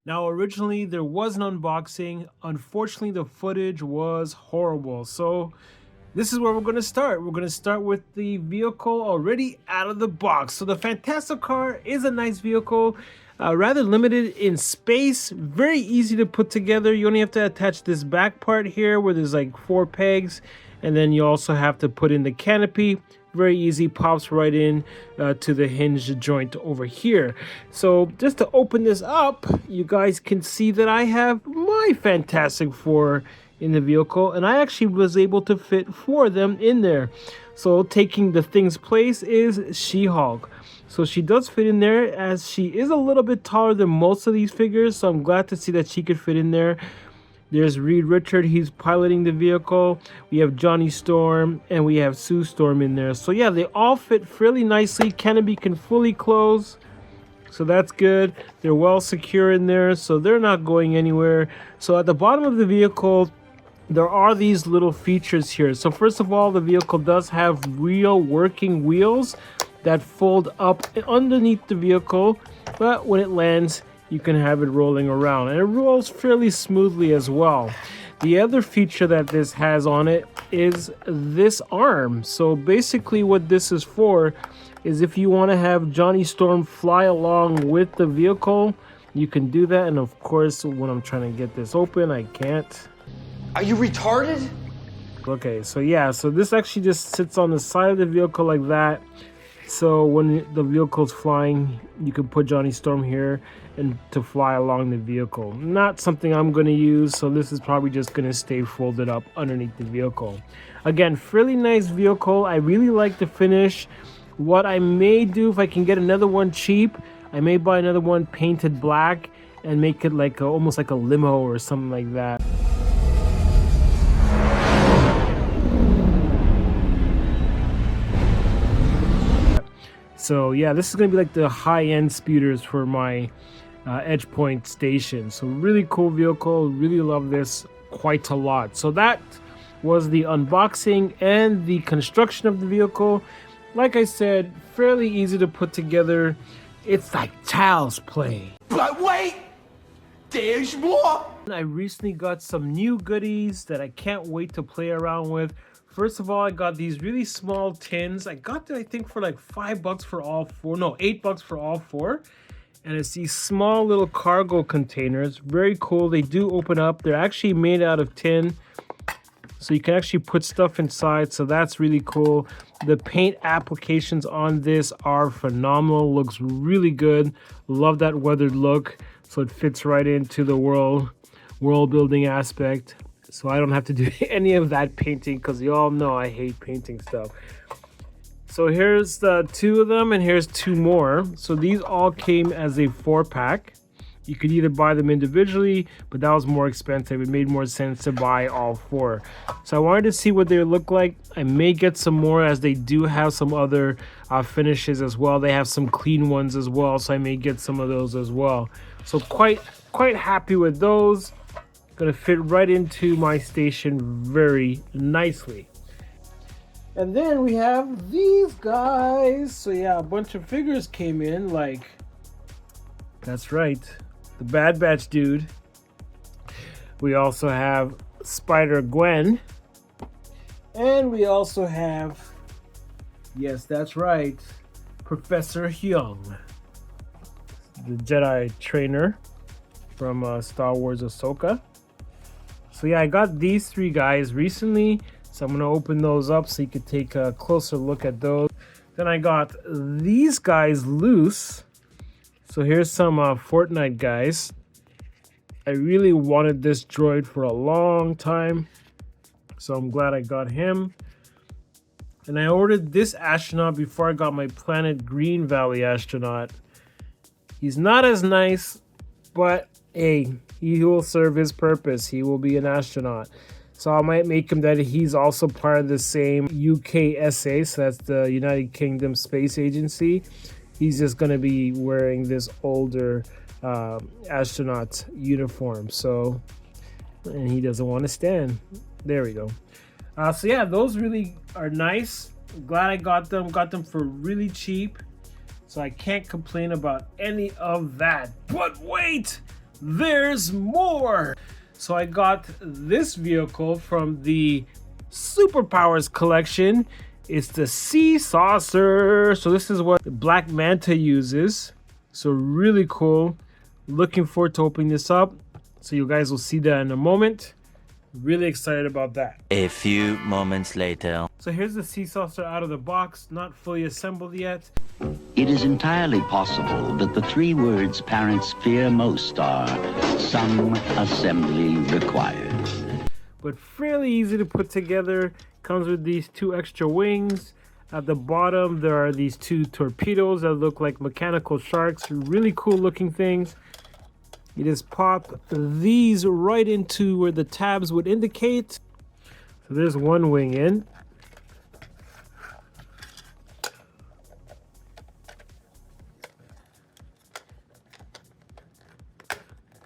Now, originally there was an unboxing. Unfortunately, the footage was horrible. So this is where we're going to start. We're going to start with the vehicle already out of the box. So the Fantastic car is a nice vehicle, rather limited in space, very easy to put together. You only have to attach this back part here where there's like 4 pegs, and then you also have to put in the canopy. Very easy, pops right in to the hinge joint over here. So just to open this up, you guys can see that I have my Fantastic Four in the vehicle, and I actually was able to fit 4 of them in there. So taking the thing's place is She-Hulk. So she does fit in there, as she is a little bit taller than most of these figures, so I'm glad to see that she could fit in there. There's Reed Richard, he's piloting the vehicle. We have Johnny Storm, and we have Sue Storm in there. So yeah, they all fit fairly nicely. Canopy can fully close, so that's good. They're well secure in there, so they're not going anywhere. So at the bottom of the vehicle, there are these little features here. So first of all, the vehicle does have real working wheels that fold up underneath the vehicle, but when it lands, you can have it rolling around, and it rolls fairly smoothly as well. The other feature that this has on it is this arm. So basically what this is for is if you want to have Johnny Storm fly along with the vehicle, you can do that. And of course, when I'm trying to get this open, I can't. Are you retarded? Okay, so yeah, so this actually just sits on the side of the vehicle like that. So when the vehicle's flying, you can put Johnny Storm here and to fly along the vehicle. Not something I'm going to use, so this is probably just going to stay folded up underneath the vehicle. Again, fairly nice vehicle. I really like the finish. What I may do, if I can get another one cheap, I may buy another one painted black and make it like almost like a limo or something like that. So yeah, this is going to be like the high-end speeders for my Edgepoint Station. So really cool vehicle, really love this quite a lot. So that was the unboxing and the construction of the vehicle. Like I said, fairly easy to put together. It's like child's play. But wait, there's more. I recently got some new goodies that I can't wait to play around with. First of all, I got these really small tins. I got them, I think, for like $5 for all 4. No, $8 for all 4. And it's these small little cargo containers. Very cool. They do open up. They're actually made out of tin, so you can actually put stuff inside. So that's really cool. The paint applications on this are phenomenal. Looks really good. Love that weathered look. So it fits right into the world building aspect. So I don't have to do any of that painting, because you all know I hate painting stuff. So here's the 2 of them, and here's 2 more. So these all came as a 4-pack. You could either buy them individually, but that was more expensive. It made more sense to buy all 4. So I wanted to see what they look like. I may get some more, as they do have some other finishes as well. They have some clean ones as well, so I may get some of those as well. So quite happy with those. Gonna fit right into my station very nicely. And then we have these guys. So yeah, a bunch of figures came in, like, that's right, the Bad Batch dude. We also have Spider-Gwen. And we also have, yes, that's right, Professor Hyung, the Jedi trainer from Star Wars Ahsoka. So yeah, I got these 3 guys recently, so I'm going to open those up so you can take a closer look at those. Then I got these guys loose. So here's some Fortnite guys. I really wanted this droid for a long time, so I'm glad I got him. And I ordered this astronaut before I got my Planet Green Valley astronaut. He's not as nice, but hey, he will serve his purpose. He will be an astronaut. So I might make him that he's also part of the same UKSA, so that's the United Kingdom Space Agency. He's just going to be wearing this older astronaut uniform. So, and he doesn't want to stand. There we go. So yeah, those really are nice. Glad I got them for really cheap. So I can't complain about any of that. But wait! there's more. So I got this vehicle from the Superpowers collection. It's the Sea Saucer. So this is what the Black Manta uses. So really cool. Looking forward to opening this up. So you guys will see that in a moment. Really excited about that. A few moments later. So here's the Sea Saucer out of the box, not fully assembled yet. It is entirely possible that the three words parents fear most are some assembly required. But fairly easy to put together. Comes with these two extra wings. At the bottom, there are these two torpedoes that look like mechanical sharks. Really cool looking things. You just pop these right into where the tabs would indicate. So there's one wing in.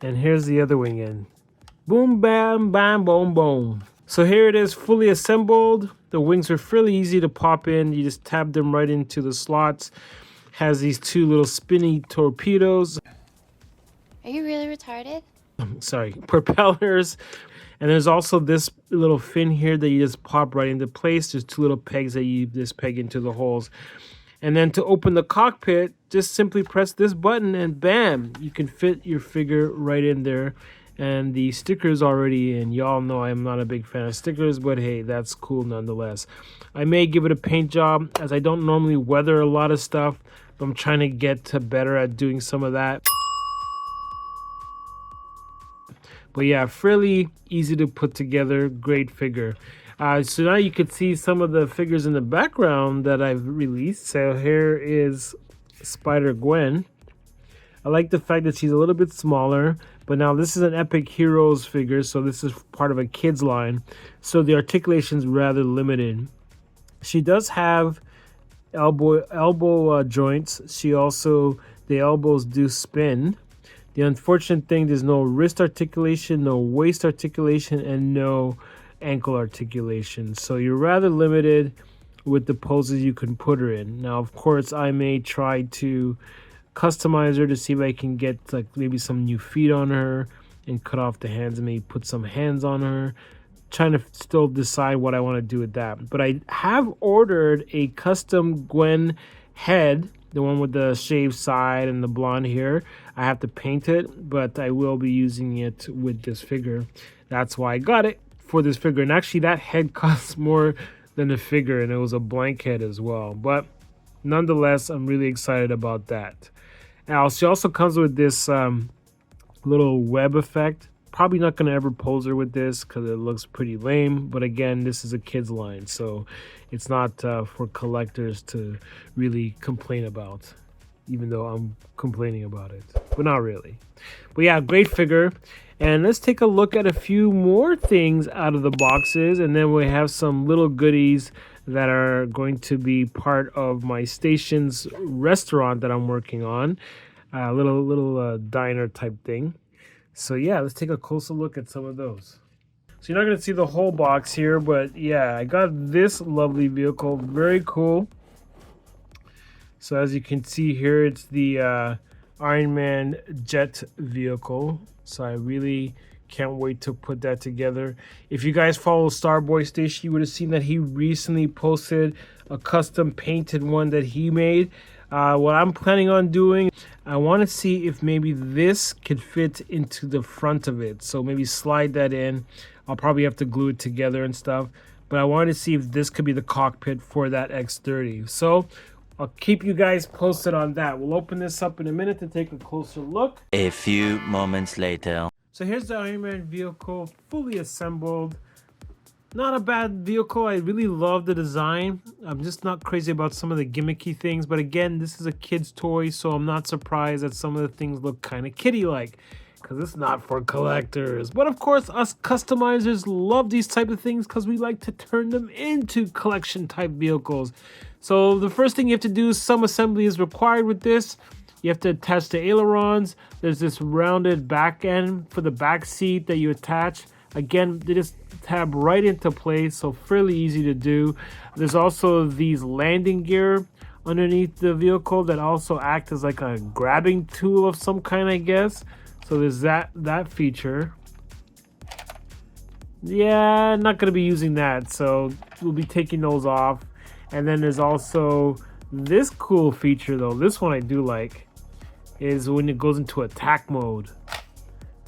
And here's the other wing in. Boom, bam, bam, boom, boom. So here it is fully assembled. The wings are fairly easy to pop in. You just tab them right into the slots. Has these two little spinny torpedoes. Are you really retarded? Sorry, propellers. And there's also this little fin here that you just pop right into place. There's two little pegs that you just peg into the holes. And then to open the cockpit, just simply press this button and bam, you can fit your figure right in there. And the stickers already in. Y'all know I'm not a big fan of stickers, but hey, that's cool nonetheless. I may give it a paint job as I don't normally weather a lot of stuff, but I'm trying to get better at doing some of that. But yeah, fairly easy to put together, great figure. So now you can see some of the figures in the background that I've released. So here is Spider-Gwen. I like the fact that she's a little bit smaller, but now this is an Epic Heroes figure, so this is part of a kids line. So the articulation is rather limited. She does have elbow joints. She also, the elbows do spin. The unfortunate thing, there's no wrist articulation, no waist articulation, and no ankle articulation. So you're rather limited with the poses you can put her in. Now, of course, I may try to customize her to see if I can get like maybe some new feet on her and cut off the hands and maybe put some hands on her. Trying to still decide what I want to do with that. But I have ordered a custom Gwen head, the one with the shaved side and the blonde hair. I have to paint it, but I will be using it with this figure. That's why I got it for this figure. And actually that head costs more than the figure, and it was a blank head as well. But nonetheless, I'm really excited about that. Now, she also comes with this little web effect. Probably not going to ever pose her with this because it looks pretty lame. But again, this is a kid's line, so it's not for collectors to really complain about, even though I'm complaining about it. But not really. But yeah, great figure. And let's take a look at a few more things out of the boxes. And then we have some little goodies that are going to be part of my station's restaurant that I'm working on. A little diner type thing. So yeah, let's take a closer look at some of those. So you're not going to see the whole box here, but yeah, I got this lovely vehicle. Very cool. So as you can see here, it's the Iron Man jet vehicle. So I really can't wait to put that together. If you guys follow Starboy Station, you would have seen that he recently posted a custom painted one that he made. What I'm planning on doing, I want to see if maybe this could fit into the front of it. So maybe slide that in. I'll probably have to glue it together and stuff. But I wanted to see if this could be the cockpit for that X30. So I'll keep you guys posted on that. We'll open this up in a minute to take a closer look. A few moments later. So here's the Iron Man vehicle, fully assembled. Not a bad vehicle. I really love the design. I'm just not crazy about some of the gimmicky things. But again, this is a kid's toy, so I'm not surprised that some of the things look kind of kiddie-like, because it's not for collectors. But of course, us customizers love these type of things because we like to turn them into collection type vehicles. So the first thing you have to do, some assembly is required with this. You have to attach the ailerons. There's this rounded back end for the back seat that you attach. Again, they just tab right into place, so fairly easy to do. There's also these landing gear underneath the vehicle that also act as like a grabbing tool of some kind, I guess. So there's that feature. Yeah, not gonna be using that, so we'll be taking those off. And then there's also this cool feature though. This one I do like, is when it goes into attack mode.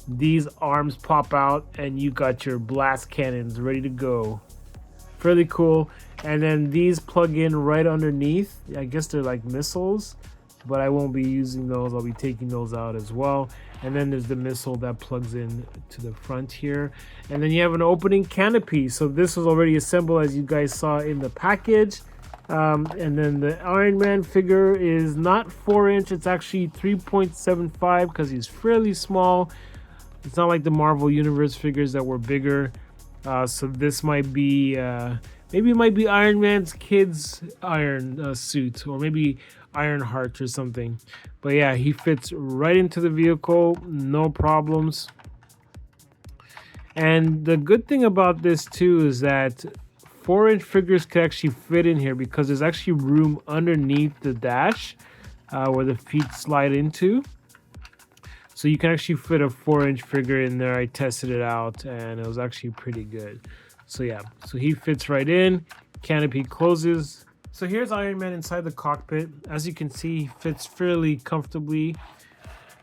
These arms pop out and you got your blast cannons ready to go. Fairly cool. And then these plug in right underneath. I guess they're like missiles, but I won't be using those. I'll be taking those out as well. And then there's the missile that plugs in to the front here. And then you have an opening canopy. So this was already assembled, as you guys saw in the package. And then the Iron Man figure is not 4-inch. It's actually 3.75 because he's fairly small. It's not like the Marvel Universe figures that were bigger. So this might be, maybe it might be Iron Man's kid's iron suit, or maybe Iron Heart or something. But yeah, he fits right into the vehicle, no problems. And the good thing about this too is that 4-inch figures can actually fit in here because there's actually room underneath the dash where the feet slide into. So you can actually fit a 4-inch figure in there. I tested it out and it was actually pretty good. So yeah, so he fits right in. Canopy closes. So here's Iron Man inside the cockpit. As you can see, he fits fairly comfortably.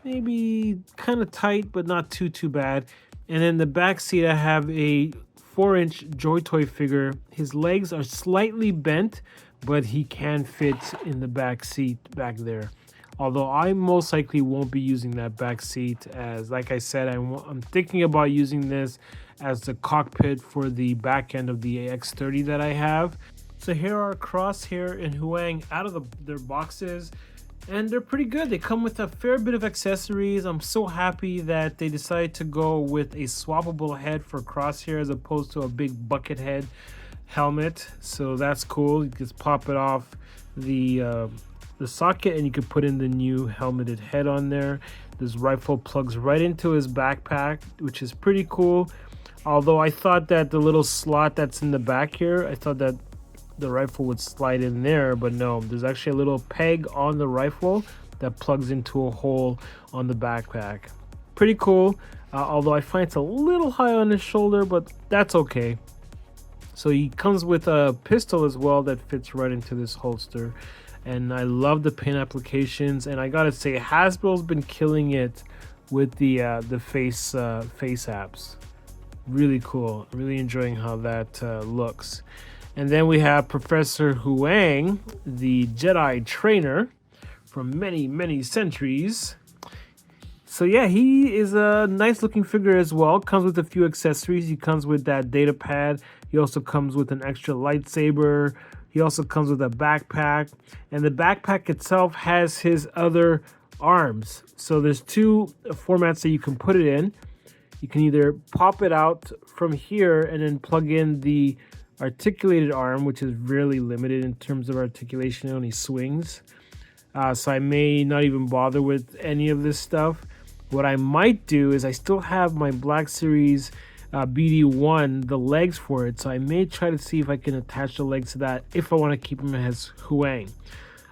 Maybe kind of tight, but not too bad. And in the back seat, I have a 4-inch Joy Toy figure. His legs are slightly bent, but he can fit in the back seat back there. Although I most likely won't be using that back seat, as like I said, I'm thinking about using this as the cockpit for the back end of the X30 that I have. So here are Crosshair and Huang out of their boxes, and they're pretty good. They come with a fair bit of accessories. I'm so happy that they decided to go with a swappable head for Crosshair as opposed to a big bucket head helmet. So that's cool. You just pop it off the socket and you can put in the new helmeted head on there. This rifle plugs right into his backpack, which is pretty cool. Although I thought that the little slot that's in the back here, I thought that the rifle would slide in there, but no, there's actually a little peg on the rifle that plugs into a hole on the backpack. Pretty cool, although I find it's a little high on his shoulder, but that's okay. So he comes with a pistol as well that fits right into this holster. And I love the pin applications, and I gotta say, Hasbro's been killing it with the face apps. Really cool. Really enjoying how that looks. And then we have Professor Huang, the Jedi trainer from many centuries. So yeah, he is a nice looking figure as well. Comes with a few accessories. He comes with that data pad. He also comes with an extra lightsaber. He also comes with a backpack, and the backpack itself has his other arms. So there's two formats that you can put it in. You can either pop it out from here and then plug in the articulated arm, which is really limited in terms of articulation. It only swings. So I may not even bother with any of this stuff. What I might do is I still have my Black Series BD1, the legs for it, so I may try to see if I can attach the legs to that if I want to keep him as Huang.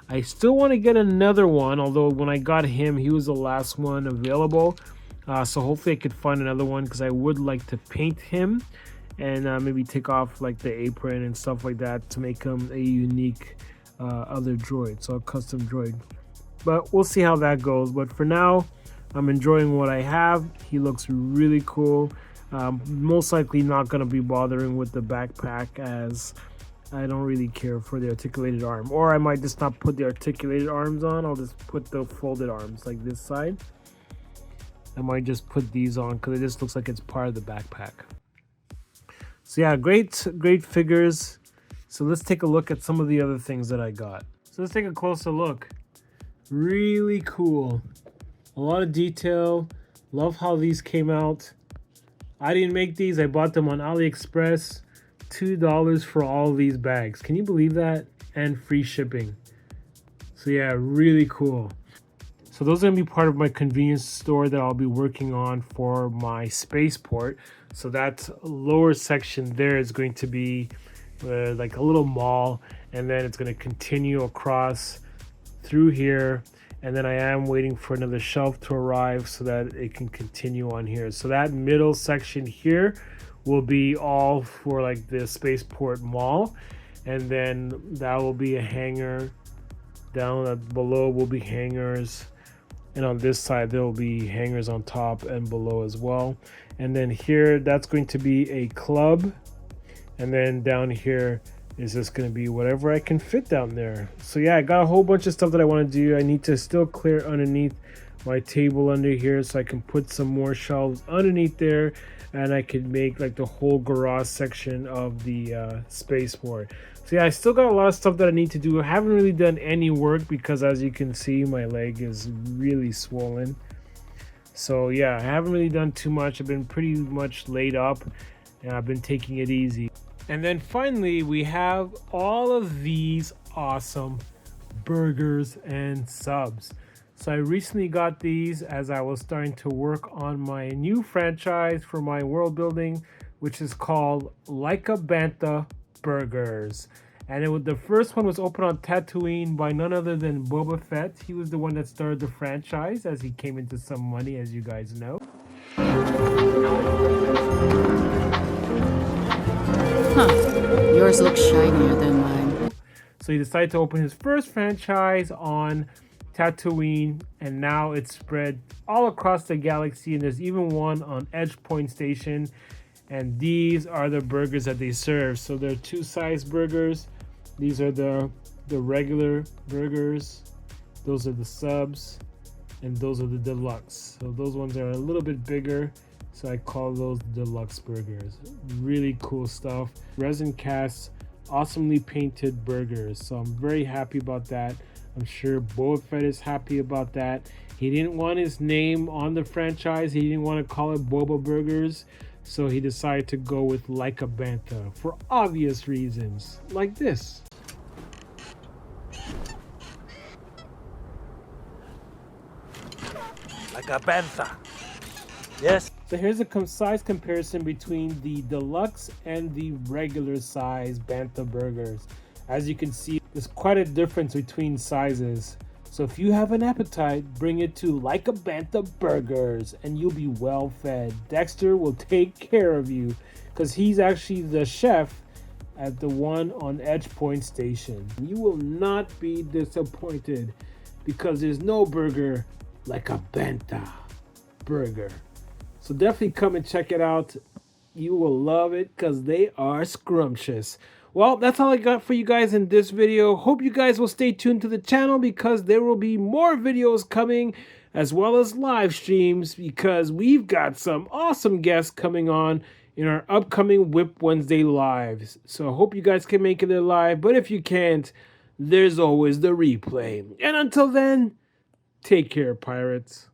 I still want to get another one, although when I got him, he was the last one available. So hopefully I could find another one, because I would like to paint him and maybe take off like the apron and stuff like that to make him a unique other droid, so a custom droid. But we'll see how that goes. But for now, I'm enjoying what I have. He looks really cool. Most likely not going to be bothering with the backpack, as I don't really care for the articulated arm. Or I might just not put the articulated arms on. I'll just put the folded arms like this side. I might just put these on because it just looks like it's part of the backpack. So yeah, great figures. So let's take a look at some of the other things that I got. So let's take a closer look. Really cool. A lot of detail. Love how these came out. I didn't make these. I bought them on AliExpress. $2 for all these bags. Can you believe that? And free shipping. So yeah, really cool. So those are going to be part of my convenience store that I'll be working on for my Spaceport. So that lower section there is going to be like a little mall, and then it's going to continue across through here, And then I am waiting for another shelf to arrive so that it can continue on here. So that middle section here will be all for like the Spaceport Mall. And then that will be a hanger. Down below will be hangers. And on this side, there will be hangers on top and below as well. And then here, that's going to be a club. And then down here is just going to be whatever I can fit down there. So yeah, I got a whole bunch of stuff that I want to do. I need to still clear underneath my table under here so I can put some more shelves underneath there, and I could make like the whole garage section of the Spaceport. So yeah, I still got a lot of stuff that I need to do. I haven't really done any work because, as you can see, my leg is really swollen. So yeah, I haven't really done too much. I've been pretty much laid up and I've been taking it easy. And then finally, we have all of these awesome burgers and subs. So I recently got these as I was starting to work on my new franchise for my world building, which is called Like a Bantha Burgers. And the first one was opened on Tatooine by none other than Boba Fett. He was the one that started the franchise as he came into some money, as you guys know. Yours looks shinier than mine. So he decided to open his first franchise on Tatooine, and now it's spread all across the galaxy, and there's even one on Edgepoint Station. And these are the burgers that they serve. So they're two-size burgers. These are the regular burgers. Those are the subs, and those are the deluxe. So those ones are a little bit bigger, so I call those deluxe burgers. Really cool stuff. Resin cast, awesomely painted burgers. So I'm very happy about that. I'm sure Boba Fett is happy about that. He didn't want his name on the franchise. He didn't want to call it Boba Burgers. So he decided to go with Like a Bantha for obvious reasons, like this. Like a bantha. Yes. So here's a size comparison between the deluxe and the regular size Bantha burgers. As you can see, there's quite a difference between sizes. So if you have an appetite, bring it to Like a Bantha Burgers and you'll be well fed. Dexter will take care of you because he's actually the chef at the one on Edgepoint Station. You will not be disappointed because there's no burger like a Bantha burger. So definitely come and check it out. You will love it because they are scrumptious. Well, that's all I got for you guys in this video. Hope you guys will stay tuned to the channel because there will be more videos coming as well as live streams because we've got some awesome guests coming on in our upcoming Whip Wednesday lives. So I hope you guys can make it there live, but if you can't, there's always the replay. And until then, take care, pirates.